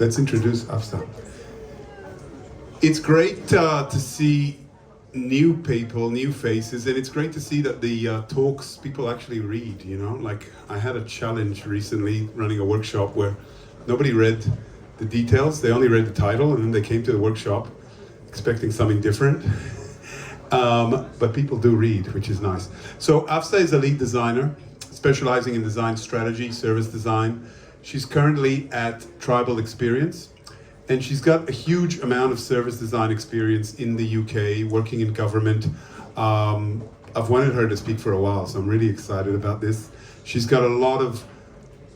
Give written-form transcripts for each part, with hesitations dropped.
let's introduce Afsa. It's great to see new people, new faces, and it's great to see that the talks people actually read, you know? Like, I had a challenge recently running a workshop where nobody read the details, they only read the title, and then they came to the workshop expecting something different. But people do read, which is nice. So Afsa is a lead designer, specializing in design strategy, service design. She's currently at Tribal Experience, and she's got a huge amount of service design experience in the UK, working in government. I've wanted her to speak for a while, so I'm really excited about this. She's got a lot of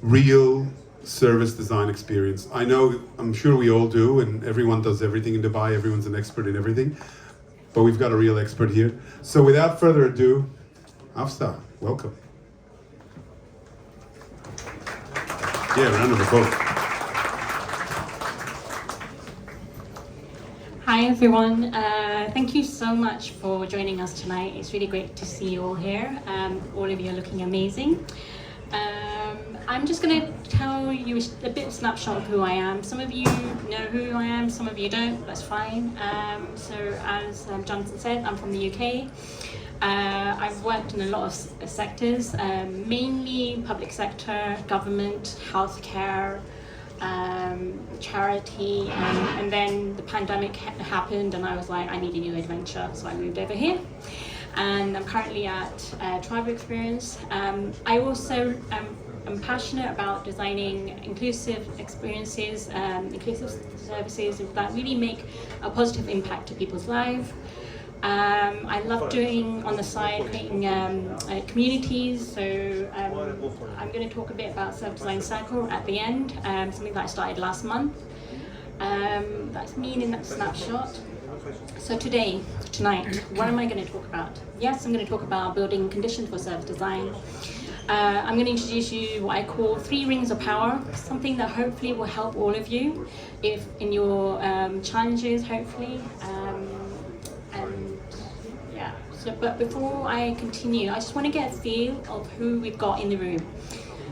real service design experience. I'm sure we all do, and everyone does everything in Dubai, everyone's an expert in everything, but we've got a real expert here. So without further ado, Afsa, welcome. Yeah, round of applause. Hi everyone, thank you so much for joining us tonight. It's really great to see you all here. All of you are looking amazing. I'm just going to tell you a bit of snapshot of who I am. Some of you know who I am, some of you don't, that's fine. So as Jonathan said, I'm from the UK. I've worked in a lot of sectors, mainly public sector, government, healthcare, charity, and then the pandemic happened and I was like, I need a new adventure, so I moved over here. And I'm currently at Tribal Experience. I also am passionate about designing inclusive experiences, inclusive services that really make a positive impact to people's lives. I love doing on the side, creating communities, so I'm going to talk a bit about Self-Design Circle at the end, something that I started last month. That's me in that snapshot. So tonight, what am I going to talk about? Yes, I'm going to talk about building conditions for self-design. I'm going to introduce you what I call 3 rings of power, something that hopefully will help all of you if in your challenges, hopefully. But before I continue, I just want to get a feel of who we've got in the room.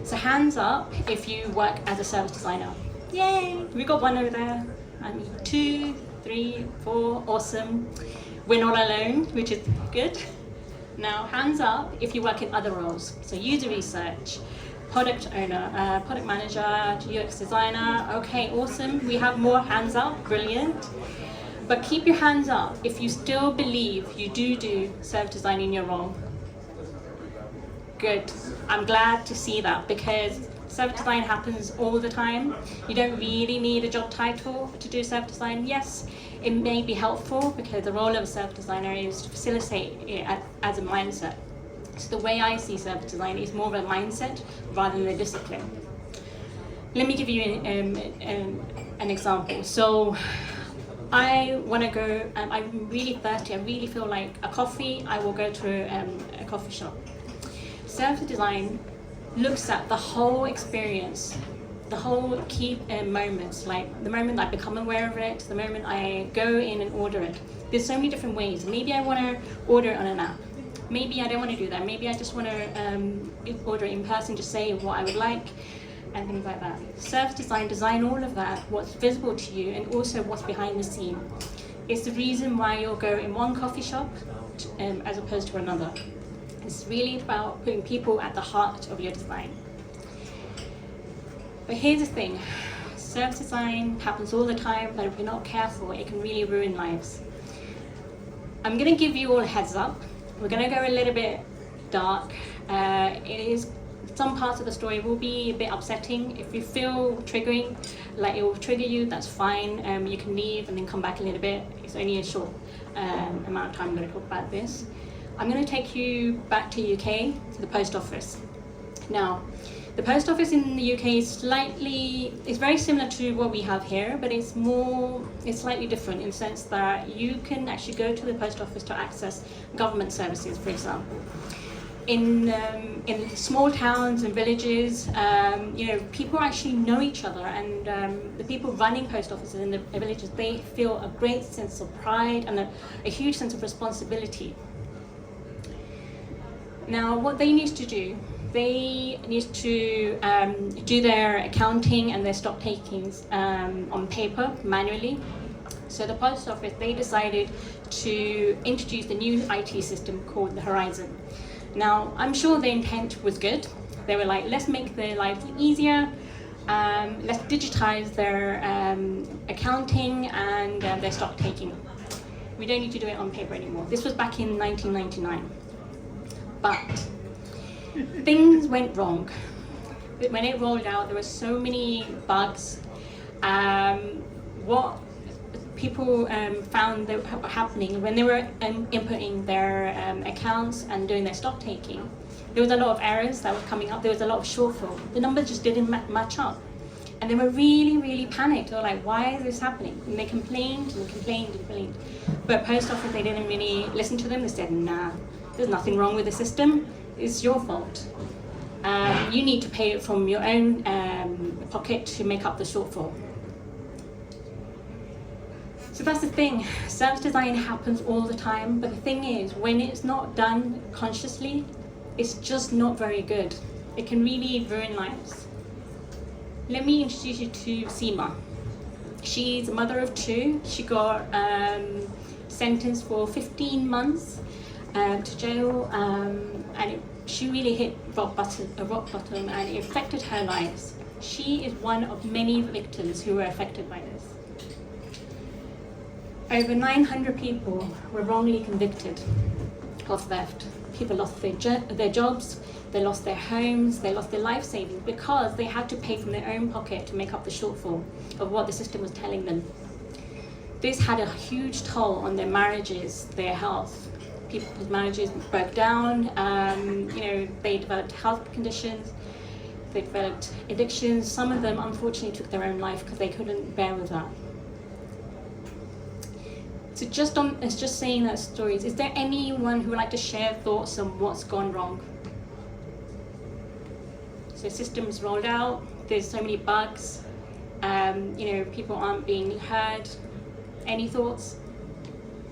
So hands up if you work as a service designer. Yay! We got 1 over there. And 2, 3, 4, awesome. We're not alone, which is good. Now hands up if you work in other roles. So user research, product owner, product manager, UX designer. Okay, awesome. We have more hands up, brilliant. But keep your hands up if you still believe you do service design in your role. Good. I'm glad to see that because service design happens all the time. You don't really need a job title to do service design. Yes, it may be helpful because the role of a service designer is to facilitate it as a mindset. So the way I see service design is more of a mindset rather than a discipline. Let me give you an example. So I want to go, I'm really thirsty, I really feel like a coffee, I will go to a coffee shop. Service design looks at the whole experience, the whole key moments, like the moment I become aware of it, the moment I go in and order it. There's so many different ways. Maybe I want to order it on an app. Maybe I don't want to do that. Maybe I just want to order it in person, just say what I would like, and things like that. Service design all of that, what's visible to you, and also what's behind the scene. It's the reason why you'll go in one coffee shop as opposed to another. It's really about putting people at the heart of your design. But here's the thing, service design happens all the time, but if you're not careful, it can really ruin lives. I'm going to give you all a heads up. We're going to go a little bit dark. Some parts of the story will be a bit upsetting. If you feel triggering, like it will trigger you, that's fine. You can leave and then come back a little bit. It's only a short amount of time I'm going to talk about this. I'm going to take you back to UK, to the post office. Now, the post office in the UK is very similar to what we have here, but it's slightly different in the sense that you can actually go to the post office to access government services, for example. In small towns and villages, people actually know each other, and the people running post offices in the villages, they feel a great sense of pride and a huge sense of responsibility. Now, what they need to do, they need to do their accounting and their stock takings on paper manually. So the post office, they decided to introduce the new IT system called the Horizon. Now, I'm sure the intent was good. They were like, let's make their lives easier, let's digitize their accounting and their stock taking. We don't need to do it on paper anymore. This was back in 1999. But things went wrong. When it rolled out, there were so many bugs. What people found that were happening when they were inputting their accounts and doing their stock taking, there was a lot of errors that were coming up. There was a lot of shortfall. The numbers just didn't match up. And they were really, really panicked. They were like, why is this happening? And they complained and complained and complained. But post office, they didn't really listen to them. They said, nah, there's nothing wrong with the system. It's your fault. You need to pay it from your own pocket to make up the shortfall. So that's the thing. Service design happens all the time. But the thing is, when it's not done consciously, it's just not very good. It can really ruin lives. Let me introduce you to Seema. She's a mother of 2. She got sentenced for 15 months to jail, and she really hit rock bottom, and it affected her lives. She is one of many victims who were affected by this. Over 900 people were wrongly convicted of theft. People lost their jobs, they lost their homes, they lost their life savings because they had to pay from their own pocket to make up the shortfall of what the system was telling them. This had a huge toll on their marriages, their health. People's marriages broke down, they developed health conditions, they developed addictions. Some of them unfortunately took their own life because they couldn't bear with that. So it's just saying that stories. Is there anyone who would like to share thoughts on what's gone wrong? So systems rolled out, there's so many bugs, people aren't being heard. Any thoughts?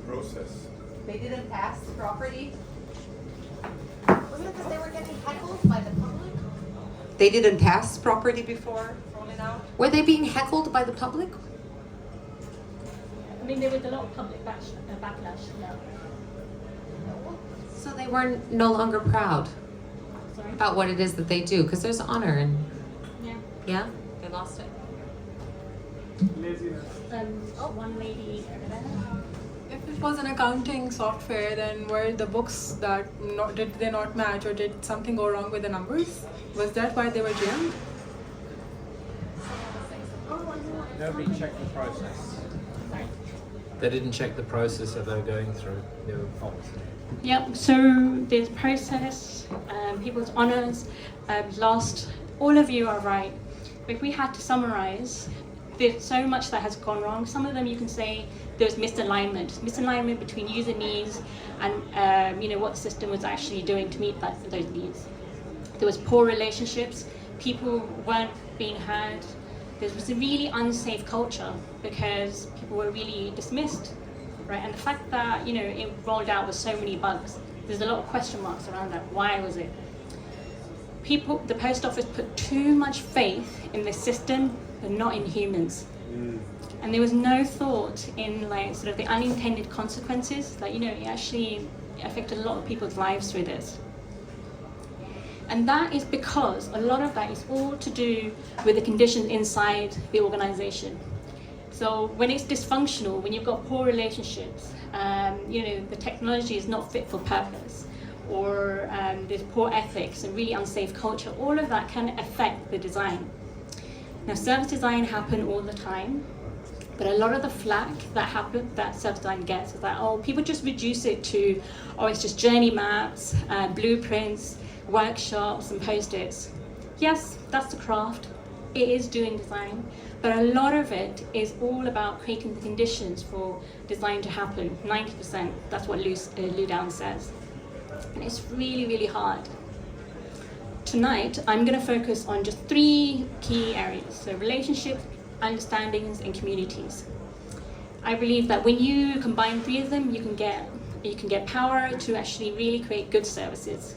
Process. They didn't pass the property. Wasn't it because they were getting heckled by the public? They didn't pass property before rolling out? Were they being heckled by the public? I mean, there was a lot of public backlash. Yeah. So they were no longer proud Sorry? about what it is that they do, because there's honor and Yeah. they lost it. One lady over there. If it was an accounting software, then were the books did they not match, or did something go wrong with the numbers? Was that why they were jailed? Nobody checked the process. They didn't check the process that they were going through. There were faults. Yep, so there's process, people's honours, lost. All of you are right. If we had to summarise, there's so much that has gone wrong. Some of them you can say there's misalignment between user needs and what the system was actually doing to meet those needs. There was poor relationships, people weren't being heard. There was a really unsafe culture because people were really dismissed, right? And the fact that it rolled out with so many bugs, there's a lot of question marks around that. Why was it? The post office put too much faith in the system, but not in humans. And there was no thought in sort of the unintended consequences. It actually affected a lot of people's lives through this. And that is because a lot of that is all to do with the conditions inside the organization. So when it's dysfunctional, when you've got poor relationships, the technology is not fit for purpose, or there's poor ethics and really unsafe culture, all of that can affect the design. Now, service design happens all the time, but a lot of the flack that service design gets is that, people just reduce it to, it's just journey maps, blueprints, workshops and post-its. Yes, that's the craft. It is doing design, but a lot of it is all about creating the conditions for design to happen. 90%, that's what Lou Down says. And it's really, really hard. Tonight, I'm going to focus on just 3 key areas. So relationships, understandings, and communities. I believe that when you combine 3 of them, you can get power to actually really create good services.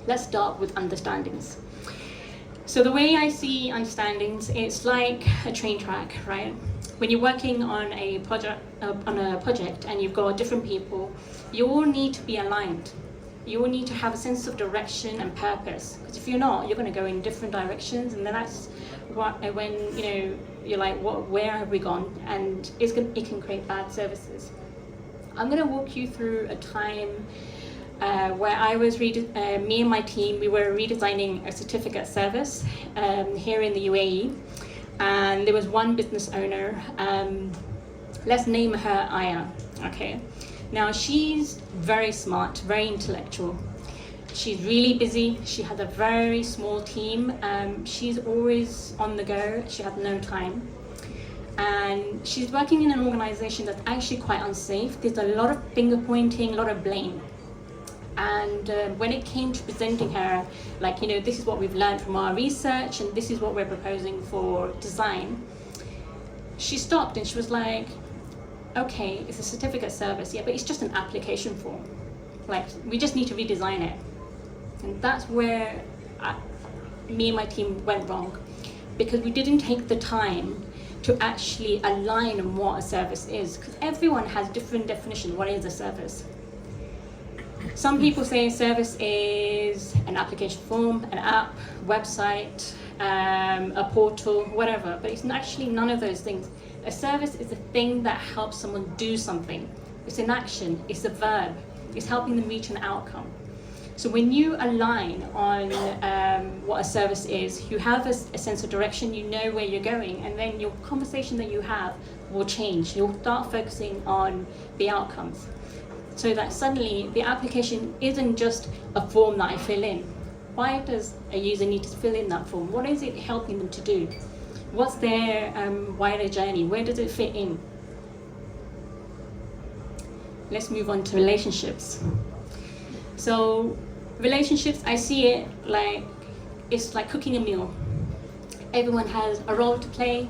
Let's start with understandings. So the way I see understandings, it's like a train track, right? When you're working on a project and you've got different people, you all need to be aligned. You all need to have a sense of direction and purpose. Because if you're not, you're going to go in different directions, and then that's when you're like, where have we gone? And it can create bad services. I'm going to walk you through a time where I was me and my team, we were redesigning a certificate service here in the UAE, and there was one business owner. Let's name her Aya. Okay. Now she's very smart, very intellectual. She's really busy. She has a very small team. She's always on the go. She has no time. And she's working in an organization that's actually quite unsafe. There's a lot of finger pointing, a lot of blame. And when it came to presenting her, like, this is what we've learned from our research and this is what we're proposing for design, she stopped and she was like, okay, it's a certificate service, yeah, but it's just an application form. Like, we just need to redesign it. And that's where me and my team went wrong, because we didn't take the time to actually align on what a service is, because everyone has different definition. What is a service? Some people say a service is an application form, an app, website, a portal, whatever, but it's actually none of those things. A service is a thing that helps someone do something. It's an action, it's a verb, it's helping them reach an outcome. So when you align on what a service is, you have a sense of direction, you know where you're going, and then your conversation that you have will change. You'll start focusing on the outcomes. So that suddenly the application isn't just a form that I fill in. Why does a user need to fill in that form? What is it helping them to do? What's their wider journey? Where does it fit in? Let's move on to relationships. So relationships, I see it like, it's like cooking a meal. Everyone has a role to play.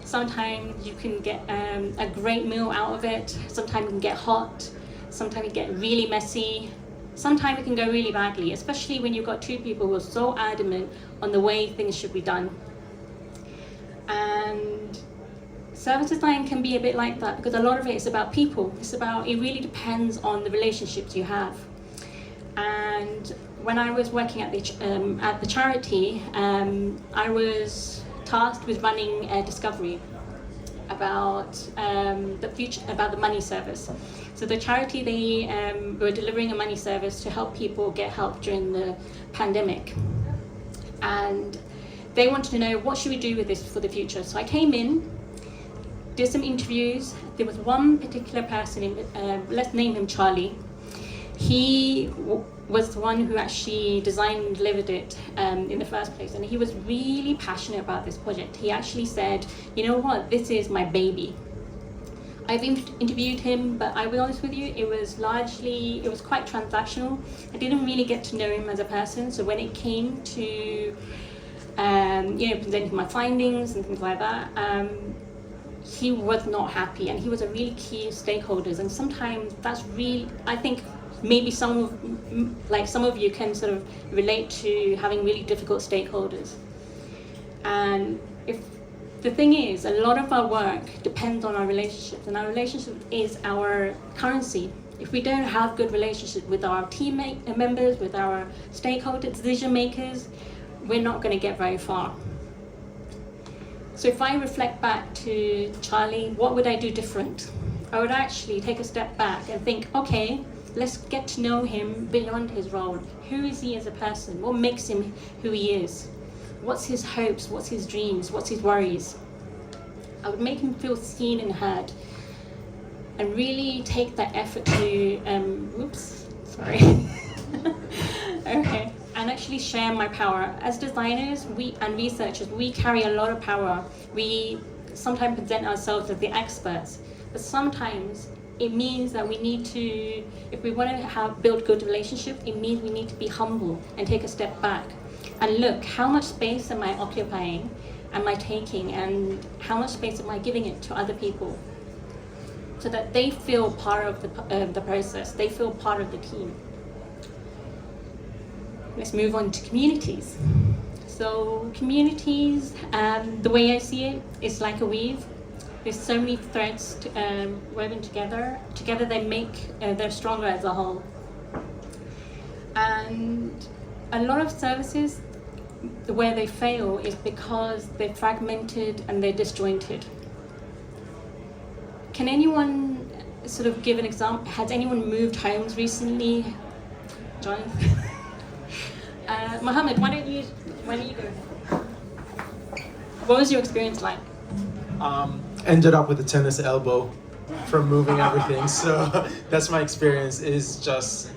Sometimes you can get a great meal out of it. Sometimes it can get hot. Sometimes it get really messy. Sometimes it can go really badly, especially when you've got two people who are so adamant on the way things should be done. And service design can be a bit like that, because a lot of it is about people. It really depends on the relationships you have. And when I was working at the charity, I was tasked with running a discovery about the future, about the money service. So the charity, they were delivering a money service to help people get help during the pandemic. And they wanted to know, what should we do with this for the future? So I came in, did some interviews. There was one particular person, let's name him Charlie. He was the one who actually designed and delivered it in the first place, and he was really passionate about this project. He actually said, you know what, this is my baby. I've interviewed him, but I will be honest with you, it was quite transactional. I didn't really get to know him as a person, so when it came to presenting my findings and things like that, he was not happy, and he was a really key stakeholder. And sometimes that's really, I think maybe some of you can sort of relate to having really difficult stakeholders. And the thing is, a lot of our work depends on our relationships, and our relationship is our currency. If we don't have good relationships with our team members, with our stakeholders, decision makers, we're not going to get very far. So if I reflect back to Charlie, what would I do different? I would actually take a step back and think, okay, let's get to know him beyond his role. Who is he as a person? What makes him who he is? What's his hopes? What's his dreams? What's his worries? I would make him feel seen and heard, and really take that effort to, okay, and actually share my power. As designers and researchers, we carry a lot of power. We sometimes present ourselves as the experts, but sometimes it means that we need to, if we want to build good relationships, it means we need to be humble and take a step back and look, how much space am I occupying, am I taking, and how much space am I giving it to other people, so that they feel part of the process, they feel part of the team. let's move on to communities. So communities, the way I see it, is like a weave. There's so many threads woven together. Together they make, they're stronger as a whole. And a lot of services, where they fail is because they're fragmented and they're disjointed. Can anyone sort of give an example? Has anyone moved homes recently? Jonathan? Mohammed, why don't you go? What was your experience like? Ended up with a tennis elbow from moving everything. So that's my experience. Is just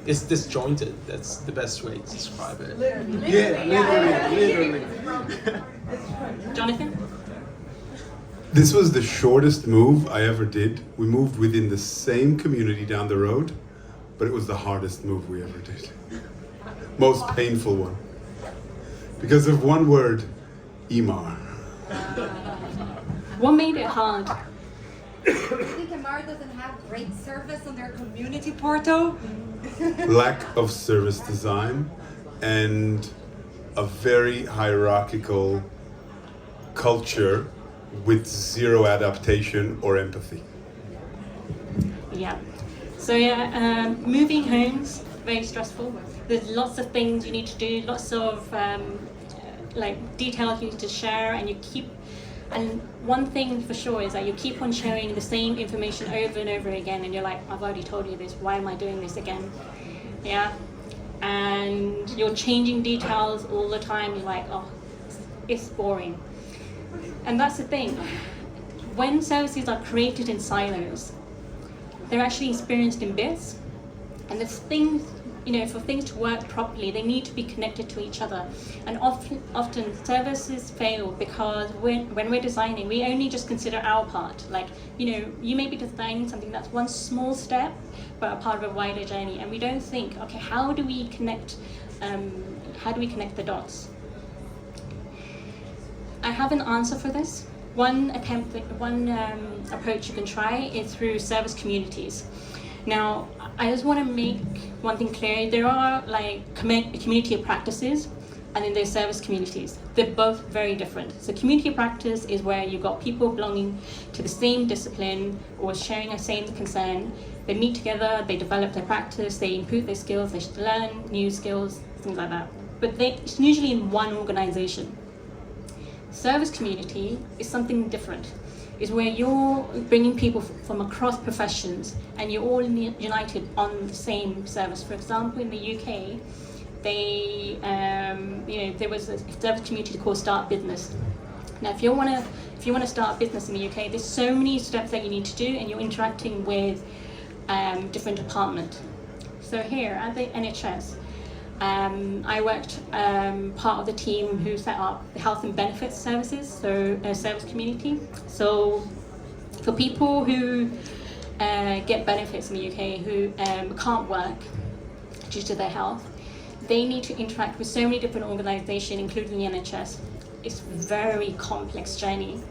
it's disjointed. That's the best way to describe it. Literally. Jonathan? This was the shortest move I ever did. We moved within the same community down the road, but it was the hardest move we ever did. Most painful one. Because of one word, Imar. What made it hard? I think Amar doesn't have great service on their community portal. Lack of service design and a very hierarchical culture with zero adaptation or empathy. Yeah. So yeah, moving homes, very stressful. There's lots of things you need to do, lots of like details you need to share, and and one thing for sure is that you keep on sharing the same information over and over again, and you're like, I've already told you this, why am I doing this again? Yeah. And you're changing details all the time, you're like, oh, it's boring. And that's the thing. When services are created in silos, they're actually experienced in bits, and there's things, for things to work properly, they need to be connected to each other. And often services fail because when we're designing, we only just consider our part. Like, you may be designing something that's one small step, but a part of a wider journey, and we don't think, okay, how do we connect the dots? I have an answer for this. One approach you can try is through service communities. Now, I just want to make one thing clear. There are like community of practices, and then there's service communities. They're both very different. So community of practice is where you've got people belonging to the same discipline or sharing a same concern. They meet together, they develop their practice, they improve their skills, they learn new skills, things like that. But it's usually in one organization. Service community is something different. It's where you're bringing people from across professions and you're all united on the same service. For example, in the UK, there was a service community called Start Business. Now, if you want to start a business in the UK, there's so many steps that you need to do, and you're interacting with different departments. So here at the NHS, I worked part of the team who set up the health and benefits services, so a service community. So for people who get benefits in the UK who can't work due to their health, they need to interact with so many different organisations, including the NHS. It's a very complex journey,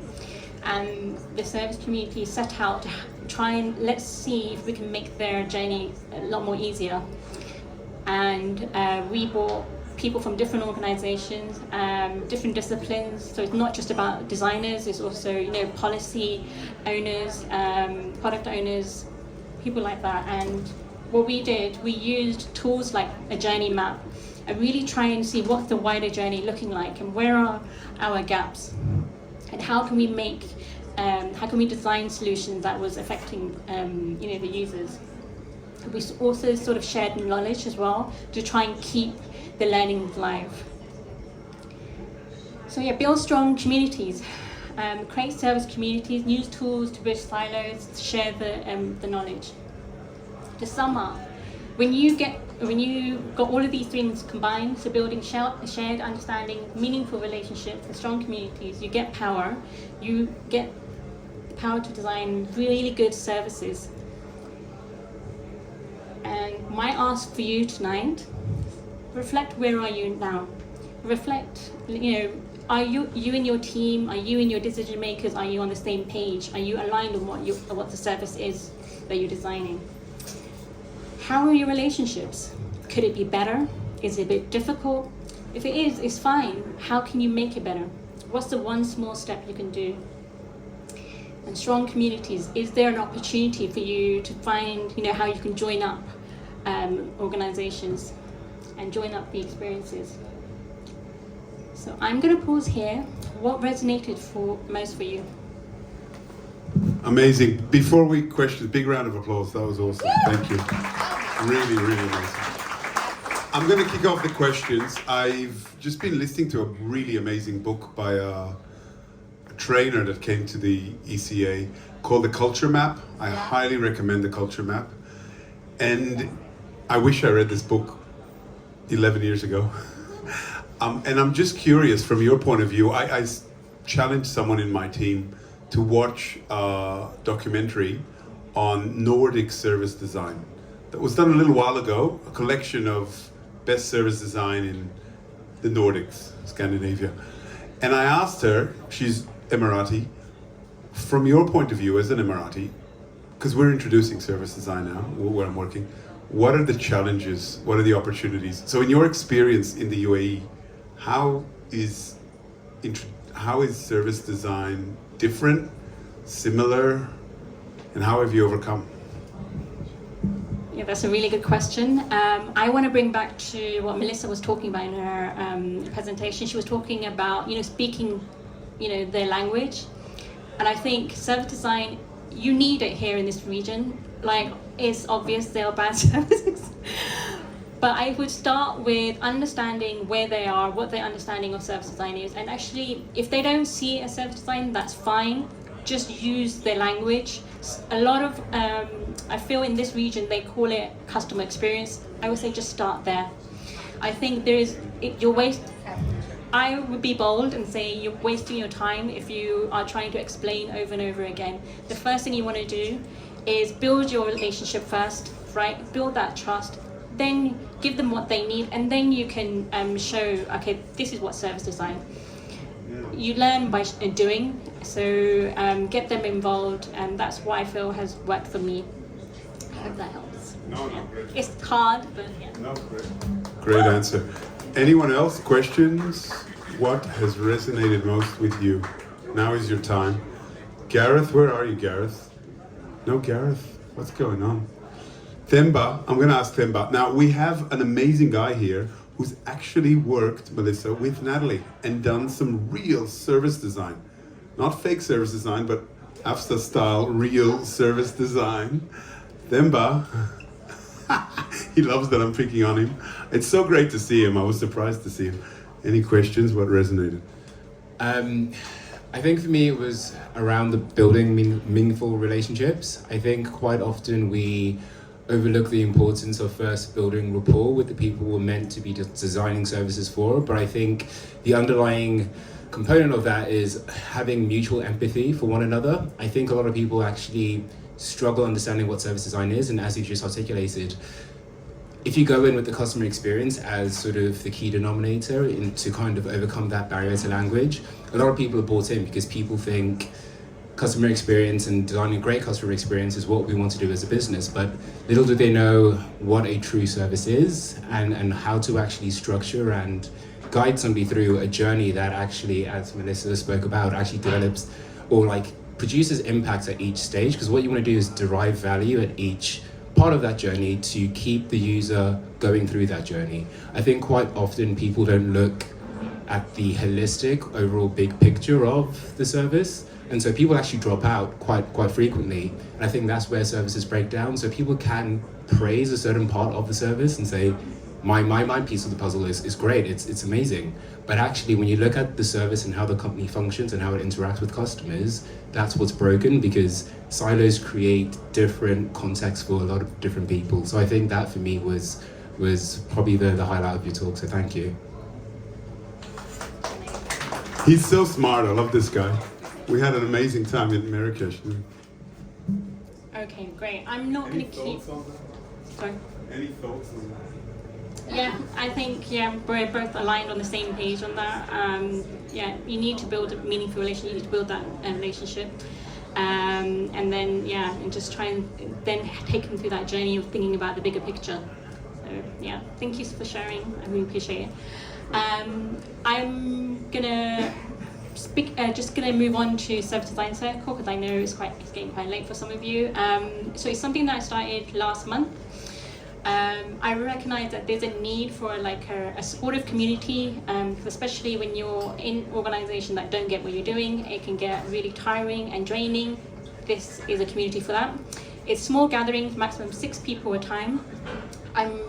and the service community set out to try and let's see if we can make their journey a lot more easier. And we brought people from different organisations, different disciplines. So it's not just about designers, it's also policy owners, product owners, people like that. And what we did, we used tools like a journey map and really try and see what's the wider journey looking like and where are our gaps and how can we design solutions that was affecting the users. We also sort of shared knowledge as well to try and keep the learning alive. So yeah, build strong communities, create service communities, use tools to bridge silos, to share the knowledge. To sum up, when you got all of these things combined, so building shared understanding, meaningful relationships, and strong communities, you get power. You get the power to design really good services. And my ask for you tonight, reflect, where are you now? Reflect, are you and your team, are you and your decision makers, are you on the same page? Are you aligned on what the service is that you're designing? How are your relationships? Could it be better? Is it a bit difficult? If it is, it's fine. How can you make it better? What's the one small step you can do? And strong communities, is there an opportunity for you to find, how you can join up organizations and join up the experiences? So I'm going to pause here. What resonated most for you? Amazing. Before we question, big round of applause. That was awesome. Thank you. Really, really amazing. I'm going to kick off the questions. I've just been listening to a really amazing book by a trainer that came to the ECA called The Culture Map. I highly recommend The Culture Map. And I wish I read this book 11 years ago. And I'm just curious, from your point of view, I challenged someone in my team to watch a documentary on Nordic service design that was done a little while ago, a collection of best service design in the Nordics, Scandinavia. And I asked her, she's Emirati, from your point of view as an Emirati, because we're introducing service design now, where I'm working, what are the challenges, what are the opportunities? So in your experience in the UAE, how is service design different, similar, and how have you overcome? Yeah, that's a really good question. I want to bring back to what Melissa was talking about in her presentation. She was talking about, speaking, their language. And I think service design, you need it here in this region. Like, it's obvious there are bad services. But I would start with understanding where they are, what their understanding of service design is. And actually, if they don't see a service design, that's fine. Just use their language. A lot of, I feel in this region, they call it customer experience. I would say just start there. I think I would be bold and say you're wasting your time if you are trying to explain over and over again. The first thing you want to do is build your relationship first, right? Build that trust. Then give them what they need, and then you can show, okay, this is what service design. You learn by doing, so get them involved, and that's what I feel has worked for me. I hope that helps. No, great. It's hard, but yeah. No, great. Great answer. Anyone else? Questions? What has resonated most with you? Now is your time. Gareth, where are you, Gareth? No, Gareth? What's going on? Themba, I'm going to ask Themba. Now, we have an amazing guy here who's actually worked, Melissa, with Natalie and done some real service design. Not fake service design, but Afsa style real service design. Themba, he loves that I'm picking on him. It's so great to see him. I was surprised to see him. Any questions? What resonated? I think for me it was around the building meaningful relationships. I think quite often we overlook the importance of first building rapport with the people we're meant to be designing services for, but I think the underlying component of that is having mutual empathy for one another. I think a lot of people actually struggle understanding what service design is, and as you just articulated, if you go in with the customer experience as sort of the key denominator to kind of overcome that barrier to language, a lot of people are bought in because people think customer experience and designing a great customer experience is what we want to do as a business, but little do they know what a true service is and how to actually structure and guide somebody through a journey that actually, as Melissa spoke about, actually develops or like produces impacts at each stage, because what you want to do is derive value at each part of that journey to keep the user going through that journey. I think quite often people don't look at the holistic overall big picture of the service, and so people actually drop out quite frequently, and I think that's where services break down. So people can praise a certain part of the service and say, my piece of the puzzle is great, it's amazing, but actually when you look at the service and how the company functions and how it interacts with customers, that's what's broken, because silos create different contexts for a lot of different people. So I think that for me was probably the highlight of your talk, so thank you. He's so smart. I love this guy. We had an amazing time in Marrakesh. Okay, great. I'm not going to keep... Sorry? Any thoughts on that? Yeah, I think we're both aligned on the same page on that. You need to build a meaningful relationship. You need to build that relationship, and then and just try and then take them through that journey of thinking about the bigger picture. So yeah, thank you for sharing. I really appreciate it. I'm gonna just gonna move on to Service Design Circle because I know it's getting quite late for some of you. So it's something that I started last month. I recognize that there's a need for like a supportive community, especially when you're in organizations that don't get what you're doing. It can get really tiring and draining. This is a community for that. It's small gatherings, maximum 6 people at a time. I'm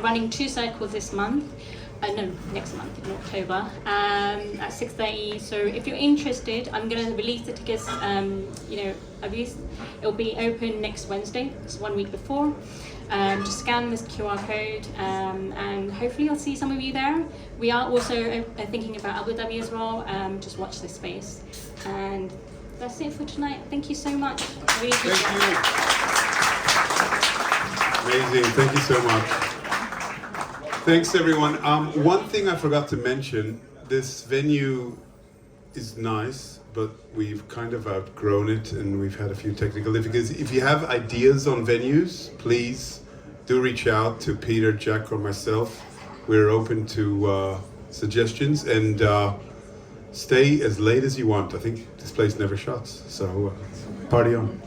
running 2 circles this month. No, next month in October at 6:30. So if you're interested, I'm going to release the tickets. It'll be open next Wednesday. It's 1 week before. Just scan this QR code, and hopefully I'll see some of you there. We are also thinking about Abu Dhabi as well. Just watch this space. And that's it for tonight. Thank you so much. I really appreciate it. Amazing. Thank you so much. Thanks, everyone. One thing I forgot to mention, this venue is nice, but we've kind of outgrown it and we've had a few technical difficulties. If you have ideas on venues, please do reach out to Peter, Jack, or myself. We're open to suggestions, and stay as late as you want. I think this place never shuts, so party on.